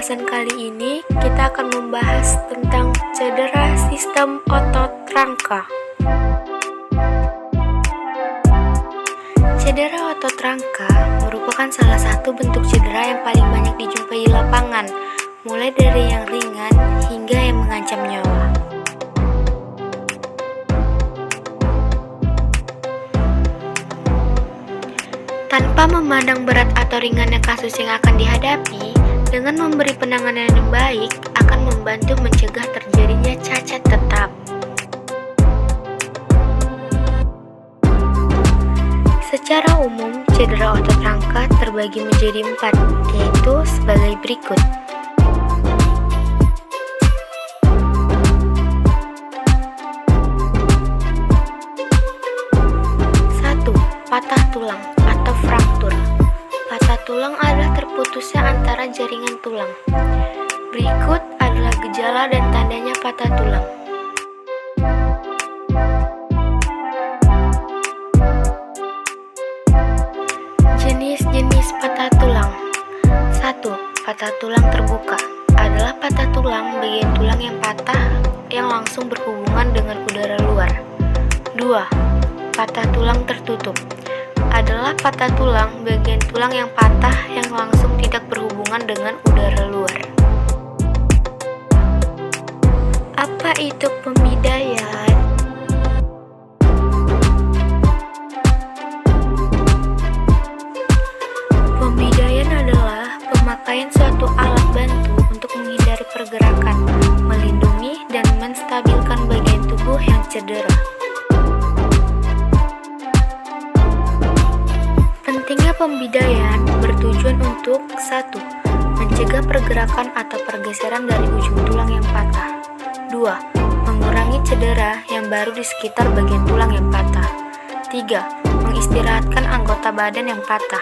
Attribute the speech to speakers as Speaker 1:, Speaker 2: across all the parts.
Speaker 1: pembahasan kali ini kita akan membahas tentang cedera sistem otot rangka. Cedera otot rangka merupakan salah satu bentuk cedera yang paling banyak dijumpai di lapangan, mulai dari yang ringan hingga yang mengancam nyawa. Tanpa memandang berat atau ringannya kasus yang akan dihadapi, dengan memberi penanganan yang baik akan membantu mencegah terjadinya cacat tetap. Secara umum, cedera otot rangka terbagi menjadi 4, yaitu sebagai berikut. 1. Patah tulang atau fraktur. Patah tulang adalah terputusnya antara jaringan tulang. Berikut adalah gejala dan tandanya patah tulang. Jenis-jenis patah tulang. 1. Patah tulang terbuka adalah patah tulang bagian tulang yang patah yang langsung berhubungan dengan udara luar. 2. Patah tulang tertutup adalah patah tulang bagian tulang yang patah yang langsung tidak berhubungan dengan udara luar. Apa itu pemidaian? Pemidaian adalah pemakaian suatu alat bantu untuk menghindari pergerakan, melindungi dan menstabilkan bagian tubuh yang cedera. Pentingnya pembidaian bertujuan untuk 1. Mencegah pergerakan atau pergeseran dari ujung tulang yang patah. 2. Mengurangi cedera yang baru di sekitar bagian tulang yang patah. 3. Mengistirahatkan anggota badan yang patah.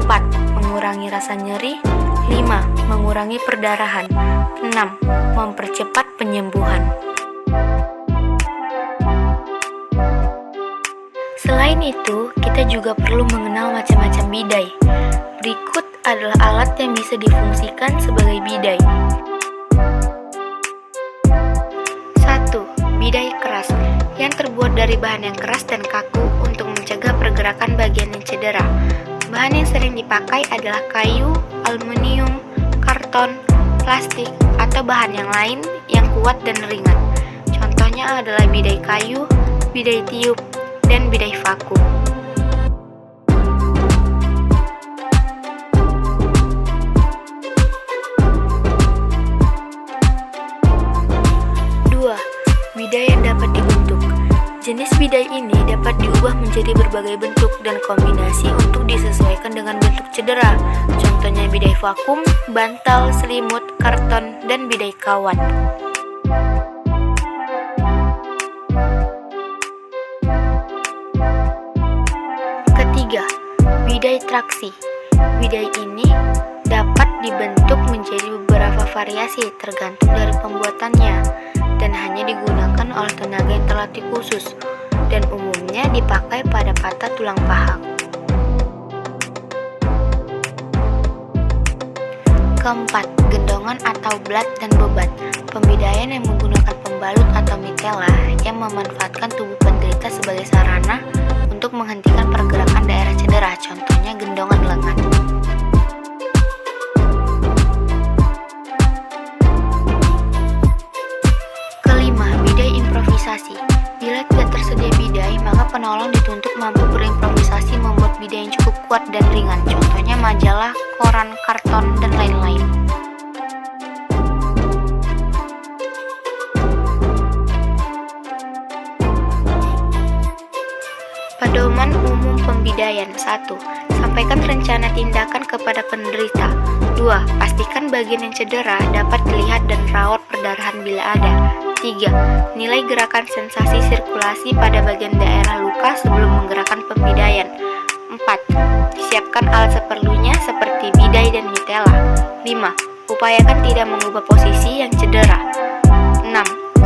Speaker 1: 4. Mengurangi rasa nyeri. 5. Mengurangi perdarahan. 6. Mempercepat penyembuhan. Selain itu, kita juga perlu mengenal macam-macam bidai. Berikut adalah alat yang bisa difungsikan sebagai bidai. 1. Bidai keras, yang terbuat dari bahan yang keras dan kaku untuk mencegah pergerakan bagian yang cedera. Bahan yang sering dipakai adalah kayu, aluminium, karton, plastik, atau bahan yang lain yang kuat dan ringan. Contohnya adalah bidai kayu, bidai tiup, dan bidai vakum. 2. Bidai yang dapat dibentuk. Jenis bidai ini dapat diubah menjadi berbagai bentuk dan kombinasi untuk disesuaikan dengan bentuk cedera. Contohnya bidai vakum, bantal, selimut, karton, dan bidai kawat. Ketiga, bidai traksi. Bidai ini dapat dibentuk menjadi beberapa variasi tergantung dari pembuatannya dan hanya digunakan oleh tenaga yang terlatih khusus dan umumnya dipakai pada patah tulang paha. Keempat, gendongan atau blat dan beban. Pembidaian yang menggunakan pembalut atau mitela yang memanfaatkan tubuh penderita sebagai sarana untuk menghentikan pergerakan daerah cedera, contohnya gendongan lengan. Kelima, bidai improvisasi. Bila tidak tersedia bidai, maka penolong dituntut mampu berimprovisasi membuat bidai yang cukup kuat dan ringan, contohnya majalah, koran, karton, dan lain-lain. Pedoman umum pembidaian. 1. Sampaikan rencana tindakan kepada penderita. 2. Pastikan bagian yang cedera dapat dilihat dan rawat perdarahan bila ada. 3. Nilai gerakan sensasi sirkulasi pada bagian daerah luka sebelum menggerakkan pembidaian. 4. Siapkan alat seperlunya seperti bidai dan mitela. 5. Upayakan tidak mengubah posisi yang cedera. 6.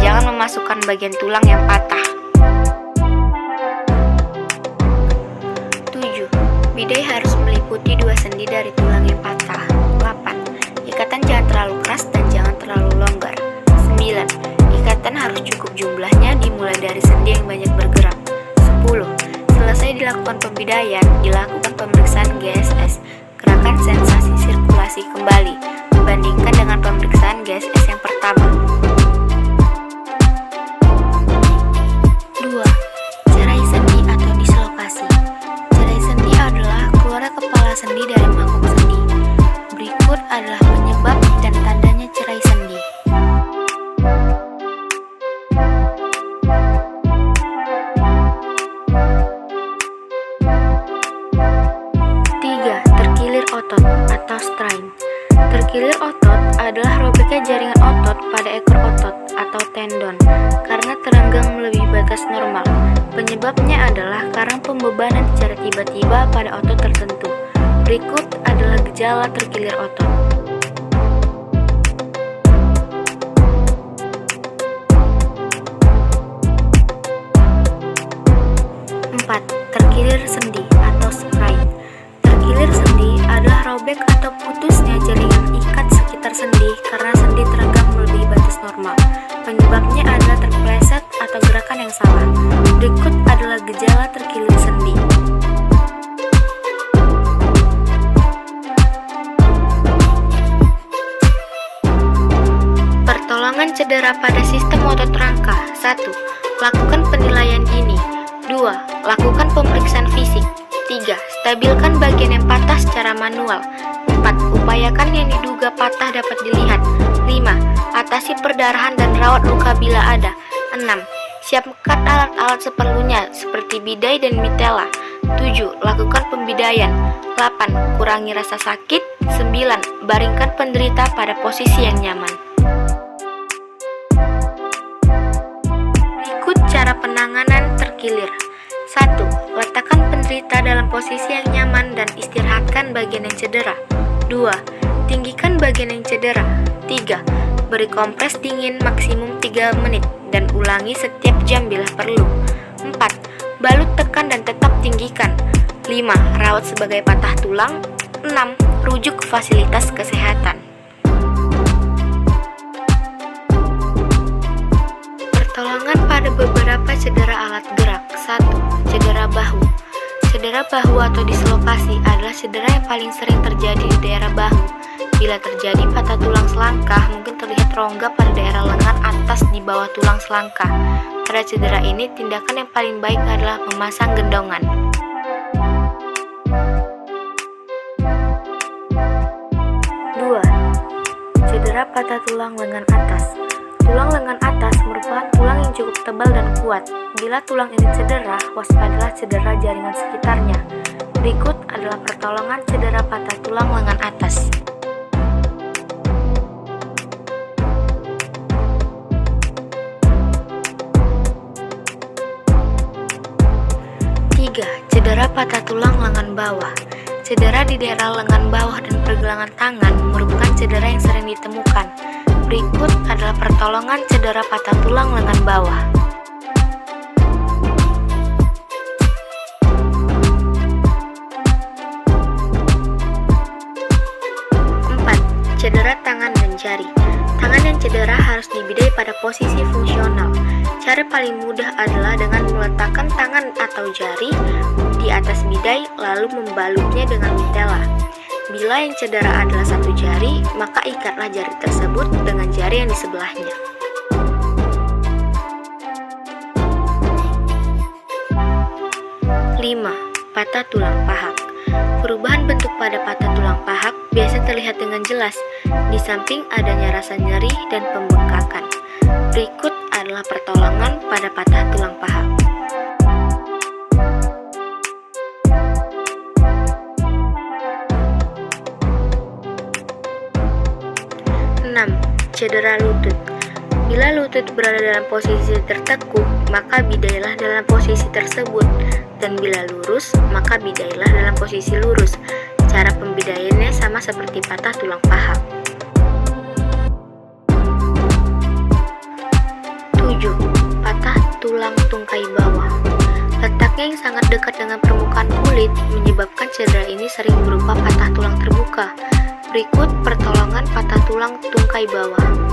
Speaker 1: Jangan memasukkan bagian tulang yang patah. 7. Bidai harus meliputi 2 sendi dari tulang yang patah. 8. Jika Ikatan jangan terlalu keras dan jangan terlalu longgar. 9. Ikatan harus cukup jumlahnya dimulai dari sendi yang banyak bergerak. 10. Selesai dilakukan pembidaian, dilakukan pemeriksaan GSS, gerakan sensasi sirkulasi kembali, dibandingkan dengan pemeriksaan GSS yang pertama. 2. Cerai sendi atau dislokasi. Cerai sendi adalah keluarnya kepala sendi dari mangkuk sendi. Berikut adalah penyebab dan tandanya cerai sendi. 3. Terkilir otot atau strain. Terkilir otot adalah robeknya jaringan otot pada ekor otot atau tendon karena terenggang melebihi batas normal. Penyebabnya adalah karena pembebanan secara tiba-tiba pada otot tertentu. Berikut adalah gejala terkilir otot. 4. Terkilir sendi atau sprain. Terkilir sendi adalah robek atau putusnya jaringan ikat sekitar sendi karena sendi terenggang melebihi batas normal. Penyebabnya adalah terpeleset atau gerakan yang salah. Berikut adalah gejala terkilir sendi. Pertolongan cedera pada sistem otot rangka. 1. Lakukan penilaian dini. 2. Lakukan pemeriksaan fisik. 3. Stabilkan bagian yang patah secara manual. 4. Upayakan yang diduga patah dapat dilihat. 5. Atasi perdarahan dan rawat luka bila ada. 6. Siapkan alat-alat seperlunya seperti bidai dan mitela. 7. Lakukan pembidaian. 8. Kurangi rasa sakit. 9. Baringkan penderita pada posisi yang nyaman. Berikut cara penanganan terkilir. 1. Letakkan penderita dalam posisi yang nyaman dan istirahatkan bagian yang cedera. 2. Tinggikan bagian yang cedera. 3. Beri kompres dingin maksimum 3 menit dan ulangi setiap jam bila perlu. 4. Balut tekan dan tetap tinggikan. 5. Rawat sebagai patah tulang. 6. Rujuk ke fasilitas kesehatan. Pertolongan pada beberapa cedera alat gerak. 1. Cedera bahu. Cedera bahu atau dislokasi adalah cedera yang paling sering terjadi di daerah bahu. Bila terjadi patah tulang selangkah, mungkin terlihat rongga pada daerah lengan atas di bawah tulang selangkah. Pada cedera ini, tindakan yang paling baik adalah memasang gendongan. 2. Cedera patah tulang lengan atas. Tulang lengan atas merupakan tulang yang cukup tebal dan kuat. Bila tulang ini cedera, waspadalah cedera jaringan sekitarnya. Berikut adalah pertolongan cedera patah tulang lengan atas. 3. Cedera patah tulang lengan bawah. Cedera di daerah lengan bawah dan pergelangan tangan merupakan cedera yang sering ditemukan. Berikut adalah pertolongan cedera patah tulang lengan bawah. 4. Cedera tangan dan jari. Tangan yang cedera harus dibidai pada posisi fungsional. Cara paling mudah adalah dengan meletakkan tangan atau jari di atas bidai lalu membalutnya dengan mitela. Bila yang cedera adalah satu jari, maka ikatlah jari tersebut dengan jari yang di sebelahnya. 5. Patah tulang pahak. Perubahan bentuk pada patah tulang pahak biasa terlihat dengan jelas, di samping adanya rasa nyeri dan pembengkakan. Berikut adalah pertolongan pada patah tulang pahak. 6. Cedera lutut. Bila lutut berada dalam posisi tertekuk, maka bidailah dalam posisi tersebut, dan bila lurus, maka bidailah dalam posisi lurus. Cara pembidaiannya sama seperti patah tulang paha. 7. Patah tulang tungkai bawah. Letaknya yang sangat dekat dengan permukaan kulit menyebabkan cedera ini sering berupa patah tulang terbuka. Berikut pertolongan patah tulang tungkai bawah.